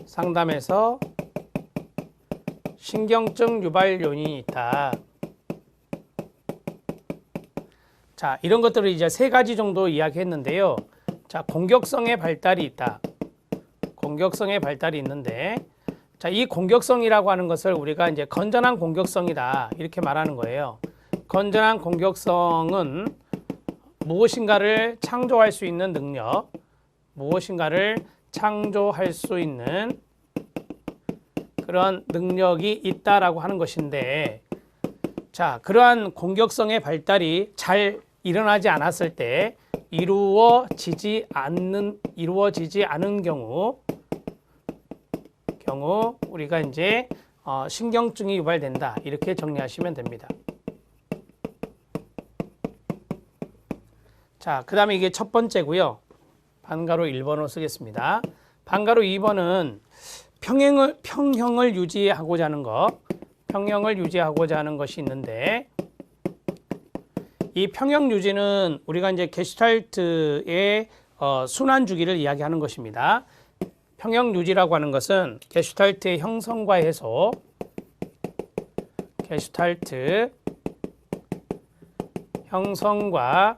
상담에서 신경증 유발 요인이 있다. 자, 이런 것들을 이제 세 가지 정도 이야기했는데요. 자, 공격성의 발달이 있다. 공격성의 발달이 있는데, 자, 이 공격성이라고 하는 것을 우리가 이제 건전한 공격성이다 이렇게 말하는 거예요. 건전한 공격성은 무엇인가를 창조할 수 있는 능력, 무엇인가를 창조할 수 있는 그런 능력이 있다라고 하는 것인데, 자, 그러한 공격성의 발달이 잘 일어나지 않았을 때 이루어지지 않은 경우 우리가 이제 신경증이 유발된다 이렇게 정리하시면 됩니다. 자, 그 다음에 이게 첫 번째고요. 반가로 1번으로 쓰겠습니다. 반가로 2번은 평형을 유지하고자 하는 것, 평형을 유지하고자 하는 것이 있는데, 이 평형 유지는 우리가 이제 게슈탈트의 순환 주기를 이야기하는 것입니다. 평형 유지라고 하는 것은 게슈탈트의 형성과 해소, 게슈탈트 형성과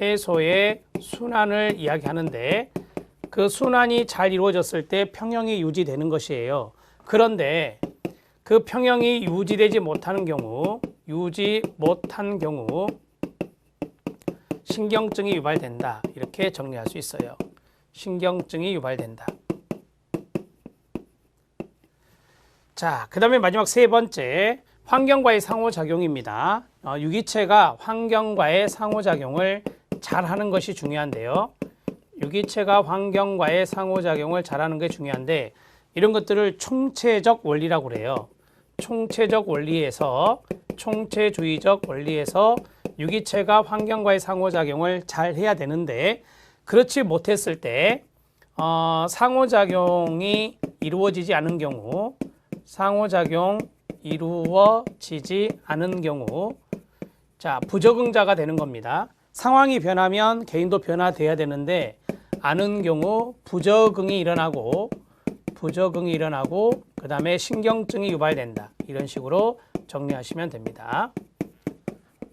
해소의 순환을 이야기하는데, 그 순환이 잘 이루어졌을 때 평형이 유지되는 것이에요. 그런데 그 평형이 유지되지 못하는 경우, 신경증이 유발된다 이렇게 정리할 수 있어요. 신경증이 유발된다. 자, 그 다음에 마지막 세 번째, 환경과의 상호작용입니다. 유기체가 환경과의 상호작용을 잘하는 것이 중요한데요. 유기체가 환경과의 상호작용을 잘하는 게 중요한데, 이런 것들을 총체적 원리라고 그래요. 총체적 원리에서, 총체주의적 원리에서 유기체가 환경과의 상호작용을 잘 해야 되는데, 그렇지 못했을 때 상호작용이 이루어지지 않은 경우, 자, 부적응자가 되는 겁니다. 상황이 변하면 개인도 변화돼야 되는데, 않은 경우 부적응이 일어나고 그 다음에 신경증이 유발된다. 이런 식으로 정리하시면 됩니다.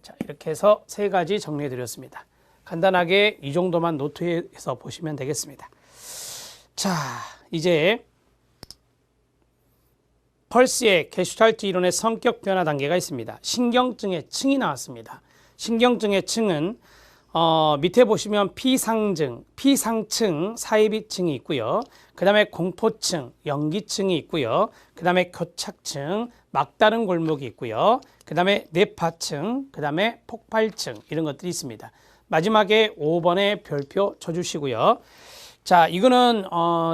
자, 이렇게 해서 세 가지 정리해 드렸습니다. 간단하게 이 정도만 노트해서 보시면 되겠습니다. 자, 이제 펄스의 게슈탈트 이론의 성격 변화 단계가 있습니다. 신경증의 층이 나왔습니다. 신경증의 층은 밑에 보시면 피상층, 사이비층이 있고요. 그 다음에 공포층, 연기층이 있고요. 그 다음에 교착층, 막다른 골목이 있고요. 그 다음에 뇌파층, 그 다음에 폭발층, 이런 것들이 있습니다. 마지막에 5번에 별표 쳐주시고요. 자, 이거는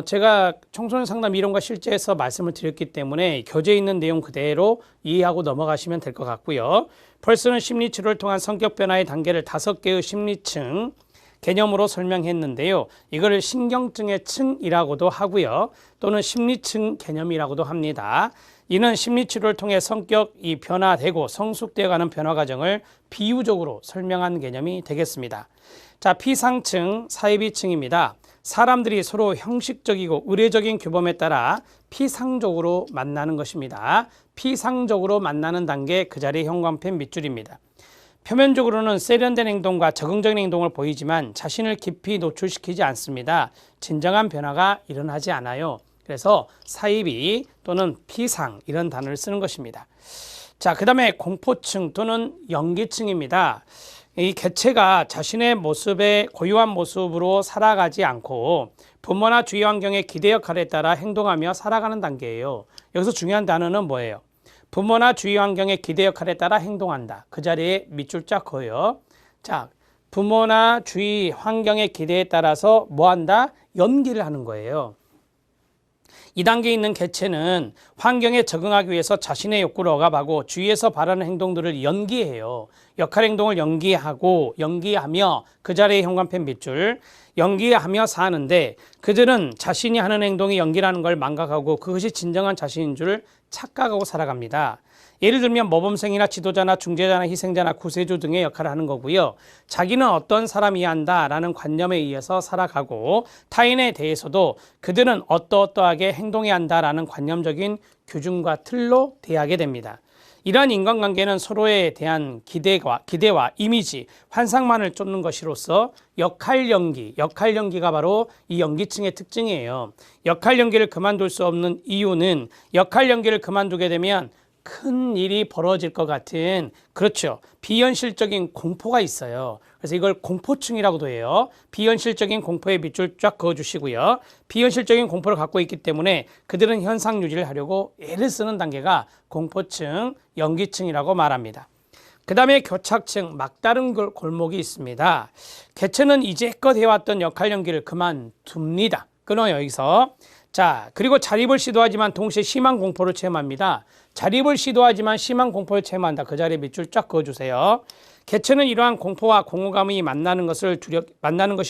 제가 청소년 상담 이론과 실제에서 말씀을 드렸기 때문에 교재에 있는 내용 그대로 이해하고 넘어가시면 될 것 같고요. 펄스는 심리치료를 통한 성격 변화의 단계를 5개의 심리층 개념으로 설명했는데요. 이걸 신경증의 층이라고도 하고요. 또는 심리층 개념이라고도 합니다. 이는 심리치료를 통해 성격이 변화되고 성숙되어가는 변화 과정을 비유적으로 설명한 개념이 되겠습니다. 자, 피상층, 사이비층입니다. 사람들이 서로 형식적이고 의례적인 규범에 따라 피상적으로 만나는 것입니다. 피상적으로 만나는 단계, 그 자리에 형광펜 밑줄입니다. 표면적으로는 세련된 행동과 적응적인 행동을 보이지만 자신을 깊이 노출시키지 않습니다. 진정한 변화가 일어나지 않아요. 그래서 사이비 또는 피상, 이런 단어를 쓰는 것입니다. 자, 그 다음에 공포층 또는 연기층입니다. 이 개체가 자신의 모습의 고유한 모습으로 살아가지 않고 부모나 주위 환경의 기대 역할에 따라 행동하며 살아가는 단계예요. 여기서 중요한 단어는 뭐예요? 부모나 주위 환경의 기대 역할에 따라 행동한다. 그 자리에 밑줄 쫙 그어요. 자, 부모나 주위 환경의 기대에 따라서 뭐 한다? 연기를 하는 거예요. 이 단계에 있는 개체는 환경에 적응하기 위해서 자신의 욕구를 억압하고 주위에서 바라는 행동들을 연기해요. 역할 행동을 연기하며 그 자리에 형광펜 밑줄, 연기하며 사는데 그들은 자신이 하는 행동이 연기라는 걸 망각하고 그것이 진정한 자신인 줄 착각하고 살아갑니다. 예를 들면 모범생이나 지도자나 중재자나 희생자나 구세주 등의 역할을 하는 거고요. 자기는 어떤 사람이어야 한다라는 관념에 의해서 살아가고 타인에 대해서도 그들은 어떠어떠하게 행동해야 한다라는 관념적인 규준과 틀로 대하게 됩니다. 이러한 인간관계는 서로에 대한 기대와 이미지, 환상만을 쫓는 것이로서 역할 연기가 바로 이 연기층의 특징이에요. 역할 연기를 그만둘 수 없는 이유는 역할 연기를 그만두게 되면 큰 일이 벌어질 것 같은, 그렇죠, 비현실적인 공포가 있어요. 그래서 이걸 공포증이라고도 해요. 비현실적인 공포에 밑줄 쫙 그어주시고요. 비현실적인 공포를 갖고 있기 때문에 그들은 현상 유지를 하려고 애를 쓰는 단계가 공포증, 연기층이라고 말합니다. 그 다음에 교착층, 막다른 골목이 있습니다. 개체는 이제껏 해왔던 역할 연기를 그만둡니다. 끊어요, 여기서. 자, 그리고 자립을 시도하지만 동시에 심한 공포를 체험합니다. 자립을 시도하지만 심한 공포를 체험한다. 그 자리에 밑줄 쫙 그어주세요. 개체는 이러한 공포와 공허감이 만나는 것이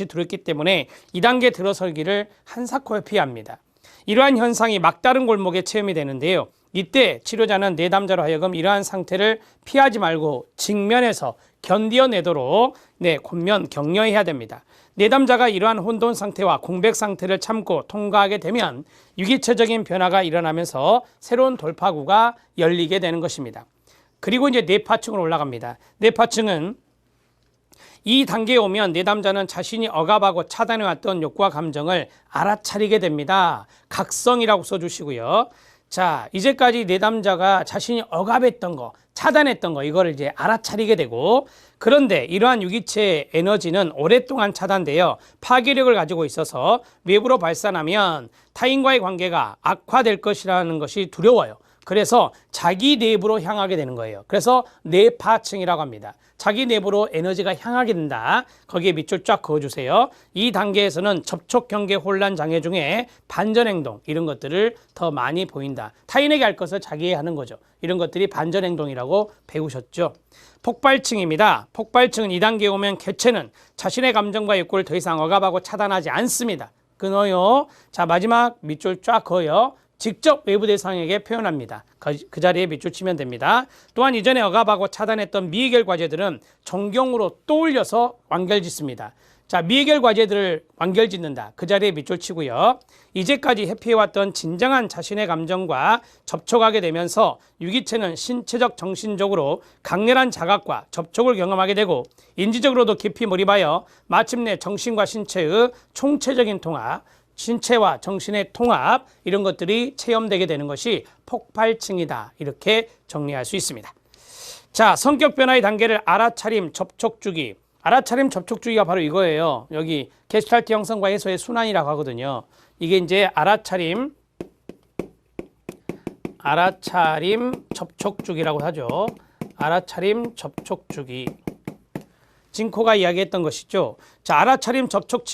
두렵기 때문에 2단계 들어설기를 한사코에 피합니다. 이러한 현상이 막다른 골목에 체험이 되는데요. 이때 치료자는 내담자로 하여금 이러한 상태를 피하지 말고 직면해서 견뎌내도록 권면 격려해야 됩니다. 내담자가 이러한 혼돈 상태와 공백 상태를 참고 통과하게 되면 유기체적인 변화가 일어나면서 새로운 돌파구가 열리게 되는 것입니다. 그리고 이제 뇌파층으로 올라갑니다. 뇌파층은 이 단계에 오면 내담자는 자신이 억압하고 차단해왔던 욕구와 감정을 알아차리게 됩니다. 각성이라고 써주시고요. 자, 이제까지 내담자가 자신이 억압했던 거, 차단했던 거, 이거를 이제 알아차리게 되고, 그런데 이러한 유기체의 에너지는 오랫동안 차단되어 파괴력을 가지고 있어서 외부로 발산하면 타인과의 관계가 악화될 것이라는 것이 두려워요. 그래서 자기 내부로 향하게 되는 거예요. 그래서 뇌파층이라고 합니다. 자기 내부로 에너지가 향하게 된다. 거기에 밑줄 쫙 그어주세요. 이 단계에서는 접촉 경계 혼란 장애 중에 반전행동, 이런 것들을 더 많이 보인다. 타인에게 할 것을 자기에게 하는 거죠. 이런 것들이 반전행동이라고 배우셨죠. 폭발층입니다. 폭발층은 2단계에 오면 개체는 자신의 감정과 욕구를 더 이상 억압하고 차단하지 않습니다. 끊어요. 자, 마지막 밑줄 쫙 그어요. 직접 외부 대상에게 표현합니다. 그 자리에 밑줄 치면 됩니다. 또한 이전에 억압하고 차단했던 미해결 과제들은 정경으로 떠올려서 완결짓습니다. 자, 미해결 과제들을 완결짓는다. 그 자리에 밑줄 치고요. 이제까지 회피해왔던 진정한 자신의 감정과 접촉하게 되면서 유기체는 신체적, 정신적으로 강렬한 자각과 접촉을 경험하게 되고 인지적으로도 깊이 몰입하여 마침내 정신과 신체의 총체적인 통합, 신체와 정신의 통합, 이런 것들이 체험되게 되는 것이 폭발층이다. 이렇게 정리할 수 있습니다. 자, 성격 변화의 단계를 알아차림, 접촉 주기. 알아차림, 접촉 주기가 바로 이거예요. 여기 게슈탈트 형성과 해소의 순환이라고 하거든요. 이게 이제 알아차림, 접촉 주기라고 하죠. 알아차림, 접촉 주기. 징코가 이야기했던 것이죠. 자, 알아차림 접촉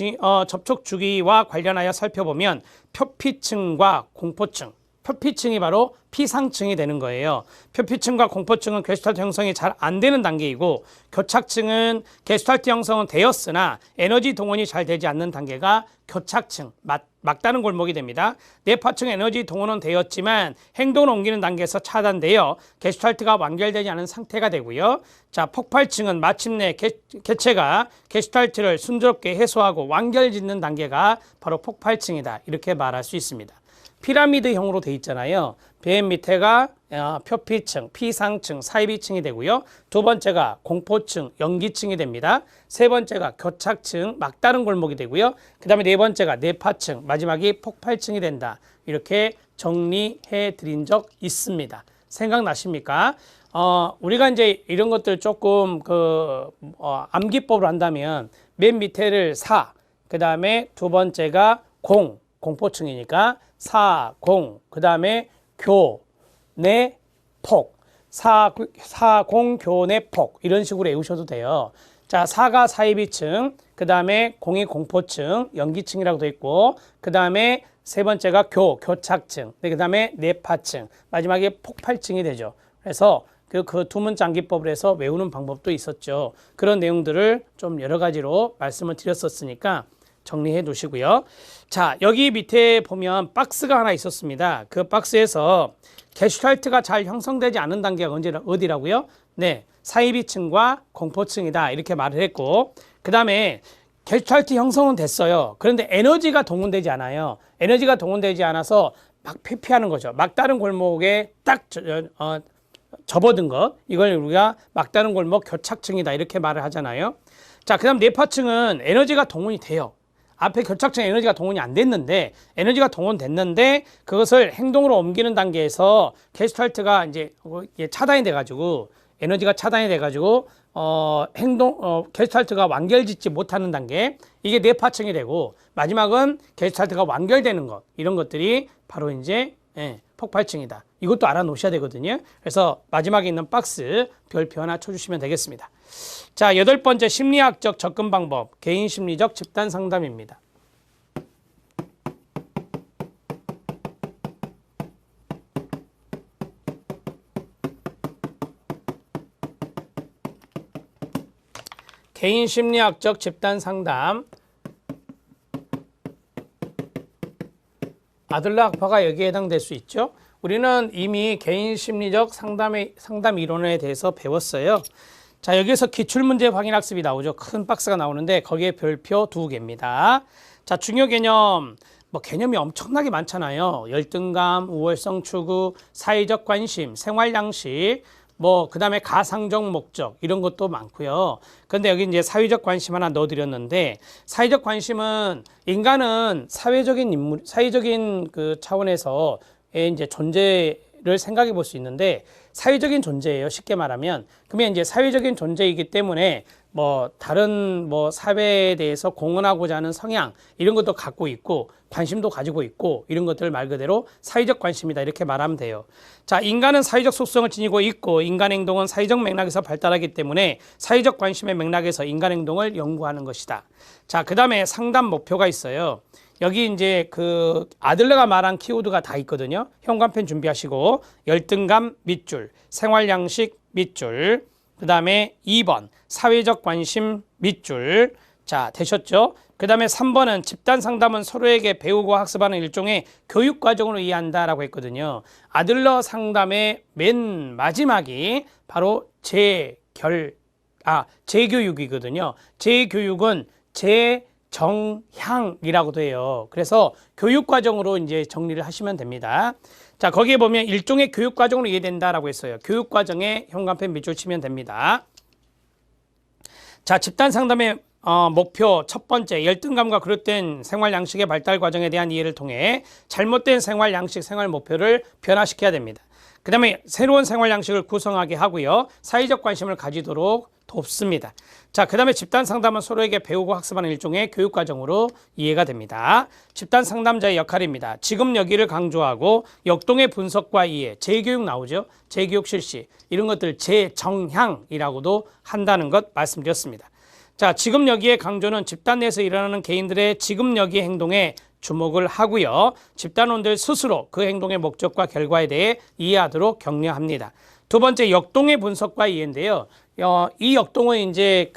주기와 관련하여 살펴보면 표피층과 공포층, 표피층이 바로 피상층이 되는 거예요. 표피층과 공포층은 게슈탈트 형성이 잘 안 되는 단계이고, 교착층은 게슈탈트 형성은 되었으나 에너지 동원이 잘 되지 않는 단계가 교착층, 막다른 골목이 됩니다. 뇌파층 에너지 동원은 되었지만 행동을 옮기는 단계에서 차단되어 게슈탈트가 완결되지 않은 상태가 되고요. 자, 폭발층은 마침내 개체가 게슈탈트를 순조롭게 해소하고 완결짓는 단계가 바로 폭발층이다. 이렇게 말할 수 있습니다. 피라미드형으로 돼 있잖아요. 맨 밑에가 표피층, 피상층, 사이비층이 되고요. 두 번째가 공포층, 연기층이 됩니다. 세 번째가 교착층, 막다른 골목이 되고요. 그 다음에 네 번째가 뇌파층, 마지막이 폭발층이 된다. 이렇게 정리해 드린 적 있습니다. 생각나십니까? 우리가 이제 이런 것들 조금 암기법으로 한다면 맨 밑에를 사, 그 다음에 두 번째가 공포층이니까 사, 공, 그 다음에 교, 내, 폭, 공, 교, 내, 폭, 이런 식으로 외우셔도 돼요. 자, 사가 사이비층, 그 다음에 공이 공포층, 연기층이라고 되어 있고, 그 다음에 세 번째가 교착층, 그 다음에 뇌파층, 마지막에 폭발층이 되죠. 그래서 그 두 문자 암기법을 해서 외우는 방법도 있었죠. 그런 내용들을 좀 여러 가지로 말씀을 드렸었으니까 정리해 두시고요. 자, 여기 밑에 보면 박스가 하나 있었습니다. 그 박스에서 게슈탈트가 잘 형성되지 않은 단계가 어디라고요? 네, 사이비층과 공포층이다 이렇게 말을 했고, 그 다음에 게슈탈트 형성은 됐어요. 그런데 에너지가 동원되지 않아요. 에너지가 동원되지 않아서 막 회피하는 거죠. 막다른 골목에 딱 접어든 것, 이걸 우리가 막다른 골목 교착층이다 이렇게 말을 하잖아요. 자, 그 다음 뇌파층은 에너지가 동원이 돼요. 앞에 교착층 에너지가 동원이 안 됐는데, 에너지가 동원됐는데 그것을 행동으로 옮기는 단계에서 게슈탈트가 이제 차단이 돼가지고, 에너지가 차단이 돼가지고 게슈탈트가 완결짓지 못하는 단계, 이게 뇌파층이 되고, 마지막은 게슈탈트가 완결되는 것, 이런 것들이 바로 이제 폭발층이다. 이것도 알아놓으셔야 되거든요. 그래서 마지막에 있는 박스 별표 하나 쳐주시면 되겠습니다. 자, 8번째 심리학적 접근 방법, 개인 심리적 집단 상담입니다. 개인 심리학적 집단 상담. 아들러 학파가 여기에 해당될 수 있죠. 우리는 이미 개인 심리적 상담 이론에 대해서 배웠어요. 자, 여기서 기출문제 확인학습이 나오죠. 큰 박스가 나오는데 거기에 별표 2개입니다. 자, 중요 개념, 개념이 엄청나게 많잖아요. 열등감, 우월성 추구, 사회적 관심, 생활 양식, 그 다음에 가상적 목적, 이런 것도 많고요. 그런데 여기 이제 사회적 관심 하나 넣어드렸는데, 사회적 관심은 인간은 사회적인 그 차원에서 이제 존재를 생각해 볼 수 있는데, 사회적인 존재예요. 쉽게 말하면. 그러면 이제 사회적인 존재이기 때문에 다른 사회에 대해서 공헌하고자 하는 성향, 이런 것도 갖고 있고, 관심도 가지고 있고, 이런 것들을 말 그대로 사회적 관심이다 이렇게 말하면 돼요. 자, 인간은 사회적 속성을 지니고 있고, 인간 행동은 사회적 맥락에서 발달하기 때문에 사회적 관심의 맥락에서 인간 행동을 연구하는 것이다. 자, 그 다음에 상담 목표가 있어요. 여기 이제 그 아들러가 말한 키워드가 다 있거든요. 현관펜 준비하시고, 열등감 밑줄, 생활 양식 밑줄, 그 다음에 2번 사회적 관심 밑줄. 자, 되셨죠? 그 다음에 3번은 집단 상담은 서로에게 배우고 학습하는 일종의 교육 과정으로 이해한다라고 했거든요. 아들러 상담의 맨 마지막이 바로 재교육이거든요. 재교육은 정향이라고도 해요. 그래서 교육과정으로 이제 정리를 하시면 됩니다. 자, 거기에 보면 일종의 교육과정으로 이해된다라고 했어요. 교육과정에 현관펜 밑줄 치면 됩니다. 자, 집단 상담의 목표 첫 번째, 열등감과 그릇된 생활 양식의 발달 과정에 대한 이해를 통해 잘못된 생활 양식, 생활 목표를 변화시켜야 됩니다. 그 다음에 새로운 생활 양식을 구성하게 하고요. 사회적 관심을 가지도록 돕습니다. 자, 그 다음에 집단 상담은 서로에게 배우고 학습하는 일종의 교육과정으로 이해가 됩니다. 집단 상담자의 역할입니다. 지금 여기를 강조하고 역동의 분석과 이해, 재교육 나오죠. 재교육 실시, 이런 것들 재정향이라고도 한다는 것 말씀드렸습니다. 자, 지금 여기의 강조는 집단 내에서 일어나는 개인들의 지금 여기 행동에 주목을 하고요. 집단원들 스스로 그 행동의 목적과 결과에 대해 이해하도록 격려합니다. 두 번째, 역동의 분석과 이해인데요. 이 역동은 이제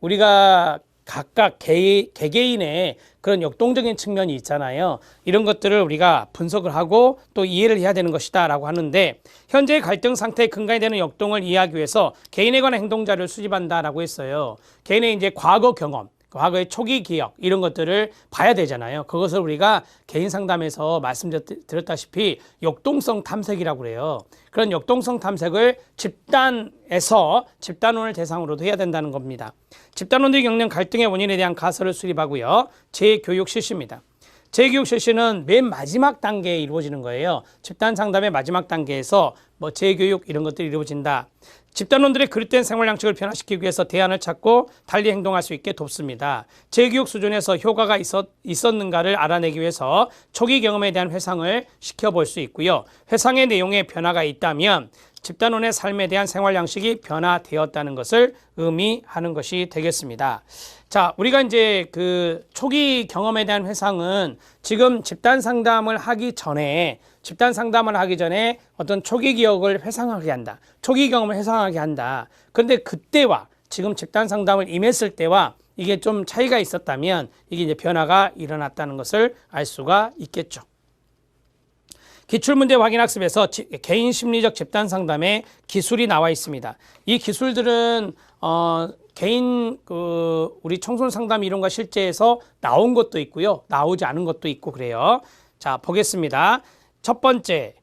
우리가 각각 개개인의 그런 역동적인 측면이 있잖아요. 이런 것들을 우리가 분석을 하고 또 이해를 해야 되는 것이다 라고 하는데, 현재의 갈등 상태의 근간이 되는 역동을 이해하기 위해서 개인에 관한 행동자를 수집한다라고 했어요. 개인의 이제 과거 경험, 과거의 초기 기억, 이런 것들을 봐야 되잖아요. 그것을 우리가 개인 상담에서 말씀드렸다시피 역동성 탐색이라고 그래요. 그런 역동성 탐색을 집단에서 집단원을 대상으로도 해야 된다는 겁니다. 집단원들이 겪는 갈등의 원인에 대한 가설을 수립하고요. 재교육 실시입니다. 재교육 실시는 맨 마지막 단계에 이루어지는 거예요. 집단 상담의 마지막 단계에서 재교육 이런 것들이 이루어진다. 집단원들의 그릇된 생활 양식을 변화시키기 위해서 대안을 찾고 달리 행동할 수 있게 돕습니다. 재교육 수준에서 효과가 있었는가를 알아내기 위해서 초기 경험에 대한 회상을 시켜볼 수 있고요. 회상의 내용에 변화가 있다면 집단원의 삶에 대한 생활 양식이 변화되었다는 것을 의미하는 것이 되겠습니다. 자, 우리가 이제 그 초기 경험에 대한 회상은 지금 집단 상담을 하기 전에 어떤 초기 기억을 회상하게 한다. 초기 경험을 회상하게 한다. 그런데 그때와 지금 집단 상담을 임했을 때와 이게 좀 차이가 있었다면 이게 이제 변화가 일어났다는 것을 알 수가 있겠죠. 기출문제 확인학습에서 개인 심리적 집단 상담의 기술이 나와 있습니다. 이 기술들은 개인 우리 청소년 상담 이론과 실제에서 나온 것도 있고요, 나오지 않은 것도 있고 그래요. 자, 보겠습니다. 첫 번째,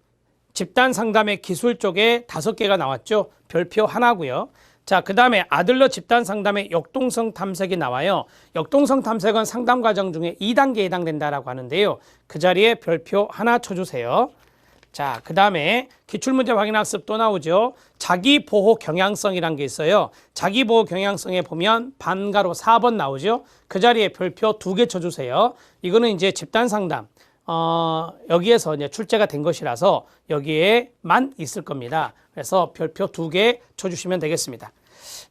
집단 상담의 기술 쪽에 5개가 나왔죠. 별표 하나고요. 자, 그 다음에 아들러 집단 상담의 역동성 탐색이 나와요. 역동성 탐색은 상담 과정 중에 2단계에 해당된다라고 하는데요. 그 자리에 별표 하나 쳐주세요. 자, 그 다음에 기출문제 확인학습 또 나오죠. 자기보호 경향성이란 게 있어요. 자기보호 경향성에 보면 반가로 4번 나오죠. 그 자리에 별표 2개 쳐주세요. 이거는 이제 집단 상담. 여기에서 이제 출제가 된 것이라서 여기에만 있을 겁니다. 그래서 별표 2개 쳐주시면 되겠습니다.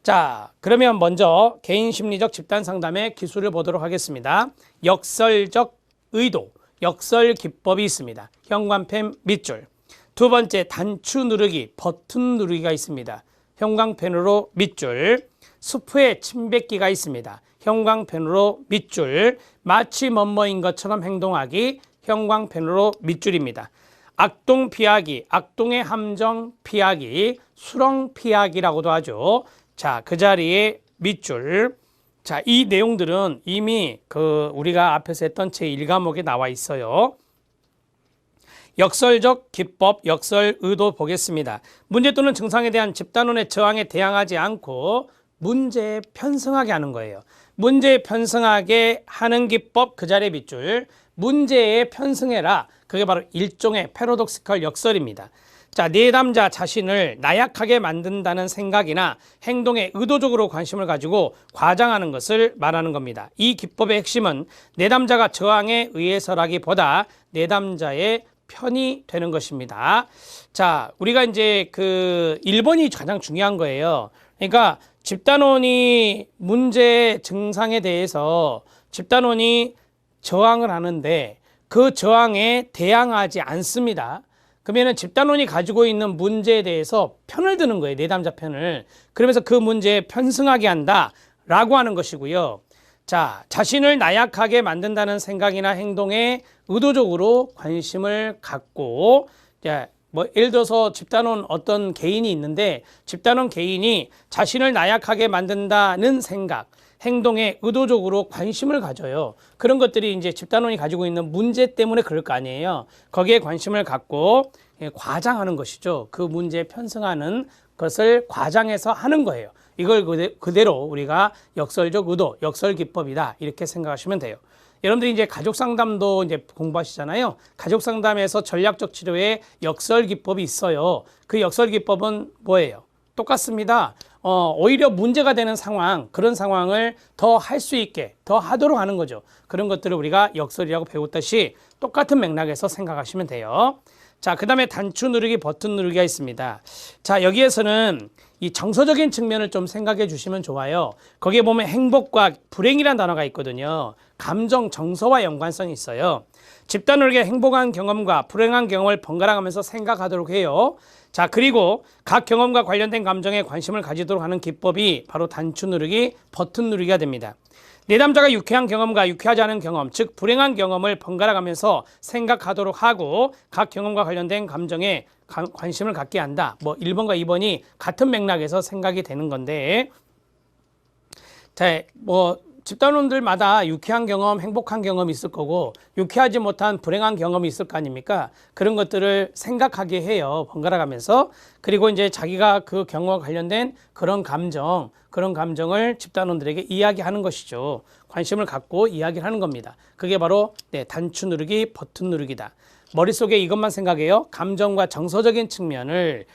자, 그러면 먼저 개인 심리적 집단 상담의 기술을 보도록 하겠습니다. 역설적 의도, 역설 기법이 있습니다. 현관펜 밑줄. 두 번째, 단추 누르기, 버튼 누르기가 있습니다. 형광펜으로 밑줄. 수프에 침 뱉기가 있습니다. 형광펜으로 밑줄. 마치 뭐뭐인 것처럼 행동하기, 형광펜으로 밑줄입니다. 악동 피하기, 악동의 함정 피하기, 수렁 피하기라고도 하죠. 자, 그 자리에 밑줄. 자, 이 내용들은 이미 우리가 앞에서 했던 제1과목에 나와 있어요. 역설적 기법, 역설 의도 보겠습니다. 문제 또는 증상에 대한 집단원의 저항에 대항하지 않고 문제에 편승하게 하는 거예요. 문제에 편승하게 하는 기법, 그 자리에 밑줄. 문제에 편승해라. 그게 바로 일종의 패러독시컬 역설입니다. 자, 내담자 자신을 나약하게 만든다는 생각이나 행동에 의도적으로 관심을 가지고 과장하는 것을 말하는 겁니다. 이 기법의 핵심은 내담자가 저항에 의해서라기보다 내담자의 편이 되는 것입니다. 자, 우리가 이제 1번이 가장 중요한 거예요. 그러니까 집단원이 문제 증상에 대해서 집단원이 저항을 하는데 그 저항에 대항하지 않습니다. 그러면 집단원이 가지고 있는 문제에 대해서 편을 드는 거예요. 내담자 편을. 그러면서 그 문제에 편승하게 한다라고 하는 것이고요. 자, 자신을 나약하게 만든다는 생각이나 행동에 의도적으로 관심을 갖고, 예를 들어서 집단원 어떤 개인이 있는데 집단원 개인이 자신을 나약하게 만든다는 생각, 행동에 의도적으로 관심을 가져요. 그런 것들이 이제 집단원이 가지고 있는 문제 때문에 그럴 거 아니에요. 거기에 관심을 갖고 과장하는 것이죠. 그 문제에 편승하는 것을 과장해서 하는 거예요. 이걸 그대로 우리가 역설적 의도, 역설 기법이다 이렇게 생각하시면 돼요. 여러분들이 이제 가족 상담도 이제 공부하시잖아요. 가족 상담에서 전략적 치료에 역설 기법이 있어요. 그 역설 기법은 뭐예요? 똑같습니다. 오히려 문제가 되는 상황, 그런 상황을 더 할 수 있게, 더 하도록 하는 거죠. 그런 것들을 우리가 역설이라고 배웠듯이 똑같은 맥락에서 생각하시면 돼요. 자, 그 다음에 단추 누르기, 버튼 누르기가 있습니다. 자, 여기에서는 이 정서적인 측면을 좀 생각해 주시면 좋아요. 거기에 보면 행복과 불행이라는 단어가 있거든요. 감정, 정서와 연관성이 있어요. 집단원에게 행복한 경험과 불행한 경험을 번갈아 가면서 생각하도록 해요. 자, 그리고 각 경험과 관련된 감정에 관심을 가지도록 하는 기법이 바로 단추 누르기, 버튼 누르기가 됩니다. 내담자가 유쾌한 경험과 유쾌하지 않은 경험, 즉 불행한 경험을 번갈아 가면서 생각하도록 하고 각 경험과 관련된 감정에 관심을 갖게 한다. 1번과 2번이 같은 맥락에서 생각이 되는 건데, 자, 집단원들마다 유쾌한 경험, 행복한 경험이 있을 거고 유쾌하지 못한 불행한 경험이 있을 거 아닙니까? 그런 것들을 생각하게 해요. 번갈아 가면서. 그리고 이제 자기가 그 경험과 관련된 그런 감정을 집단원들에게 이야기하는 것이죠. 관심을 갖고 이야기를 하는 겁니다. 그게 바로 단추 누르기, 버튼 누르기다. 머릿속에 이것만 생각해요. 감정과 정서적인 측면을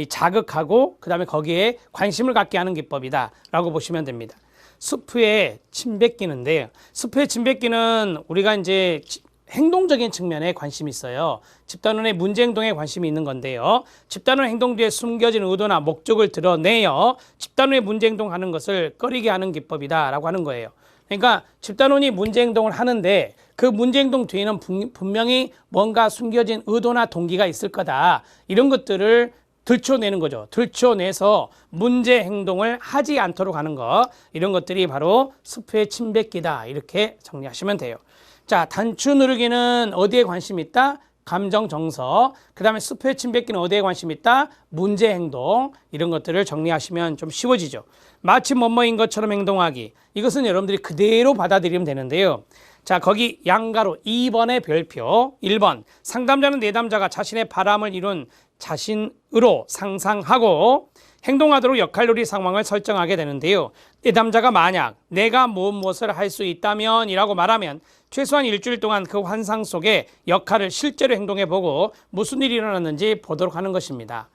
자극하고 그다음에 거기에 관심을 갖게 하는 기법이다 라고 보시면 됩니다. 수프에 침 뱉기는데, 수프에 침 뱉기는 우리가 이제 행동적인 측면에 관심이 있어요. 집단원의 문제 행동에 관심이 있는 건데요. 집단원 행동 뒤에 숨겨진 의도나 목적을 드러내어 집단원의 문제 행동하는 것을 꺼리게 하는 기법이다 라고 하는 거예요. 그러니까 집단원이 문제 행동을 하는데 그 문제 행동 뒤에는 분명히 뭔가 숨겨진 의도나 동기가 있을 거다. 이런 것들을 들춰내는 거죠. 들춰내서 문제 행동을 하지 않도록 하는 것, 이런 것들이 바로 습회 침뱉기다, 이렇게 정리하시면 돼요. 자, 단추 누르기는 어디에 관심이 있다? 감정 정서. 그 다음에 습회 침뱉기는 어디에 관심이 있다? 문제 행동. 이런 것들을 정리하시면 좀 쉬워지죠. 마치 뭐뭐인 것처럼 행동하기. 이것은 여러분들이 그대로 받아들이면 되는데요. 자, 거기 양가로 2번의 별표. 1번, 상담자는 내담자가 자신의 바람을 이룬 자신으로 상상하고 행동하도록 역할놀이 상황을 설정하게 되는데요. 내담자가 만약 내가 무엇을 할 수 있다면 이라고 말하면 최소한 일주일 동안 그 환상 속에 역할을 실제로 행동해 보고 무슨 일이 일어났는지 보도록 하는 것입니다.